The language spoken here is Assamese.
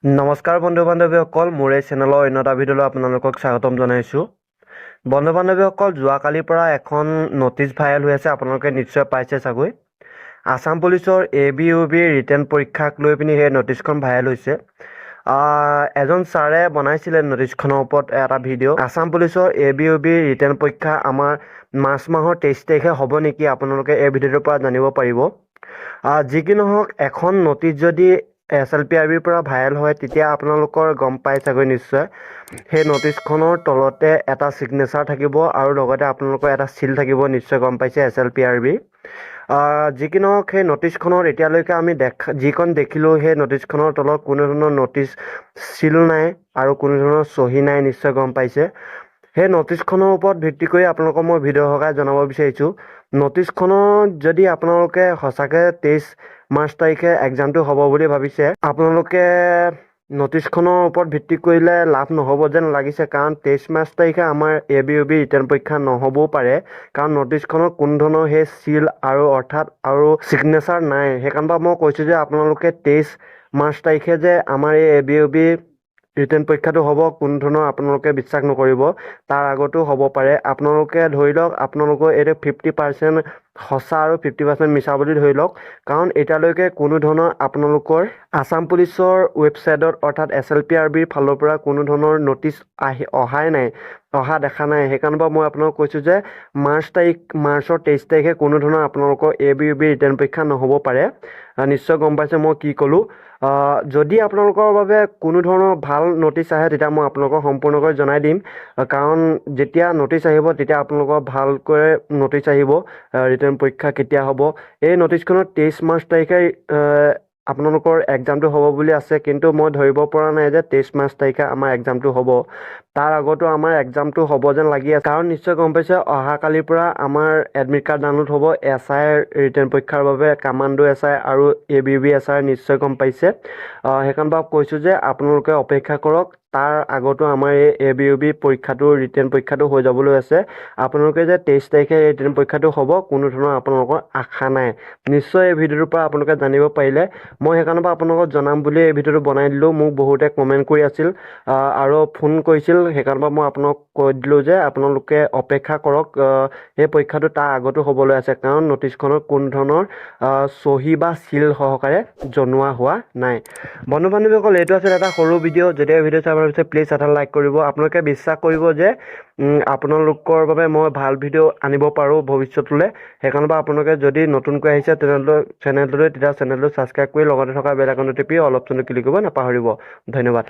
নমস্কাৰ বন্ধু বান্ধৱীসকল, মোৰ এই চেনেলৰ অন্য এটা ভিডিঅ'লৈ আপোনালোকক স্বাগতম জনাইছোঁ। বন্ধু বান্ধৱীসকল, যোৱাকালিৰ পৰা এখন নটিচ ভাইৰেল হৈ আছে, আপোনালোকে নিশ্চয় পাইছে চাগৈ। আছাম পুলিচৰ ABUB ৰিটেন পৰীক্ষাক লৈ পিনি সেই নটিচখন ভাইৰেল হৈছে। এজন ছাৰে বনাইছিলে নটিচখনৰ ওপৰত এটা ভিডিঅ'। আছাম পুলিচৰ ABUB ৰিটেন পৰীক্ষা আমাৰ মাৰ্চ মাহৰ 23 তাৰিখে হ'ব নেকি, আপোনালোকে এই ভিডিঅ'টোৰ পৰা জানিব পাৰিব। যি কি নহওক, এখন নটিচ যদি SLPRBৰ পৰা ভাইৰেল হয় তেতিয়া আপোনালোকৰ গম পাই চাগৈ নিশ্চয়। সেই নটিচখনৰ তলতে এটা ছিগনেচাৰ থাকিব আৰু লগতে আপোনালোকৰ এটা চিল থাকিব, নিশ্চয় গম পাইছে SLPRB। যি কি নহওক, সেই নটিচখনত এতিয়ালৈকে আমি যিখন দেখিলোঁ, সেই নটিচখনৰ তলত কোনো ধৰণৰ নটিচ চিল নাই আৰু কোনো ধৰণৰ চহী নাই, নিশ্চয় গম পাইছে। সেই নটিচখনৰ ওপৰত ভিত্তি কৰি আপোনালোকক মই ভিডিঅ' সহায় জনাব বিচাৰিছোঁ। নটিচখনত যদি আপোনালোকে সঁচাকৈ 23 মাৰ্চ তাৰিখে এক্সামটো হ'ব বুলি ভাবিছে, আপোনালোকে নটিচখনৰ ওপৰত ভিত্তি কৰিলে লাভ নহ'ব যেন লাগিছে, কাৰণ 23 মাৰ্চ তাৰিখে আমাৰ ABUB ৰিটেন পৰীক্ষা নহ'বও পাৰে, কাৰণ নটিচখনত কোনো ধৰণৰ সেই চিল আৰু ছিগনেচাৰ নাই। সেইকাৰণে মই কৈছোঁ যে আপোনালোকে 23 মাৰ্চ তাৰিখে যে আমাৰ এই ABUB ৰিটেন পৰীক্ষাটো হ'ব, কোনো ধৰণৰ আপোনালোকে বিশ্বাস নকৰিব। তাৰ আগতো হ'ব পাৰে। আপোনালোকে ধৰি লওক, আপোনালোকৰ এইটো 50% সঁচা আৰু 50% মিছা বুলি ধৰি লওক, কাৰণ এতিয়ালৈকে কোনো ধৰণৰ আপোনালোকৰ আছাম পুলিচৰ ৱেবছাইটত অৰ্থাৎ SLPRBৰ ফালৰ পৰা কোনো ধৰণৰ নটিচ অহা দেখা নাই। সেইকাৰণে মই আপোনালোকক কৈছোঁ যে মাৰ্চৰ 23 তাৰিখে কোনো ধৰণৰ আপোনালোকৰ ABUB ৰিটেন পৰীক্ষা নহ'ব পাৰে। নিশ্চয় গম পাইছে মই কি ক'লোঁ। যদি আপোনালোকৰ বাবে কোনো ধৰণৰ ভাল নটিচ আহে তেতিয়া মই আপোনালোকক সম্পূৰ্ণকৈ জনাই দিম, কাৰণ যেতিয়া নটিচ আহিব তেতিয়া আপোনালোকৰ ভালকৈ নটিচ আহিব ৰিটেন পৰীক্ষা কেতিয়া হ'ব। এই নটিচখনত 23 মাৰ্চ তাৰিখে আপোনালোকৰ এক্সামটো হ'ব বুলি আছে, কিন্তু মই ধৰিব পৰা নাই যে 23 মাৰ্চ তাৰিখে আমাৰ এক্সামটো হ'ব। তাৰ আগতো আমাৰ এক্সামটো হ'ব যেন লাগি আছে, কাৰণ নিশ্চয় গম পাইছে অহাকালিৰ পৰা আমাৰ এডমিট কাৰ্ড ডাউনলোড হ'ব SI ৰিটেন পৰীক্ষাৰ বাবে। কামাণ্ডো SI আৰু ABUB SI নিশ্চয় গম পাইছে। সেইকাৰণে কৈছোঁ যে আপোনালোকে অপেক্ষা কৰক। তাৰ আগতো আমাৰ এই ABUB ৰিটেন পৰীক্ষাটো হৈ যাবলৈ আছে। আপোনালোকে যে 23 তাৰিখে এই ৰিটেন পৰীক্ষাটো হ'ব, কোনো ধৰণৰ আপোনালোকৰ আশা নাই। নিশ্চয় এই ভিডিঅ'টোৰ পৰা আপোনালোকে জানিব পাৰিলে। মই সেইকাৰণে আপোনালোকক জনাম বুলি এই ভিডিঅ'টো বনাই দিলোঁ। মোক বহুতে কমেণ্ট কৰি আছিল আৰু ফোন কৰিছিল, সেইকাৰণে মই আপোনালোকক কৈ দিলোঁ যে আপোনালোকে অপেক্ষা কৰক। এই পৰীক্ষাটো তাৰ আগতো হ'বলৈ আছে, কাৰণ নটিচখনত কোনো ধৰণৰ চহী বা চিল সহকাৰে জনোৱা হোৱা নাই। বন্ধু বান্ধৱীসকল, এইটো আছিল এটা সৰু ভিডিঅ'। যদি এই ভিডিঅ' চাই ভাল পাইছে প্লিজ এটা লাইক কৰিব। আপোনালোকে বিশ্বাস কৰিব যে আপোনালোকৰ বাবে মই ভাল ভিডিঅ' আনিব পাৰোঁ ভৱিষ্যতলৈ। সেইকাৰণে আপোনালোকে যদি নতুনকৈ আহিছে চেনেলটোলৈ তেতিয়া চেনেলটো ছাবস্ক্ৰাইব কৰি লগতে থকা বেল আইকনটো টিপি অলপ চলপ ক্লিক কৰিব নাপাহৰিব। ধন্যবাদ।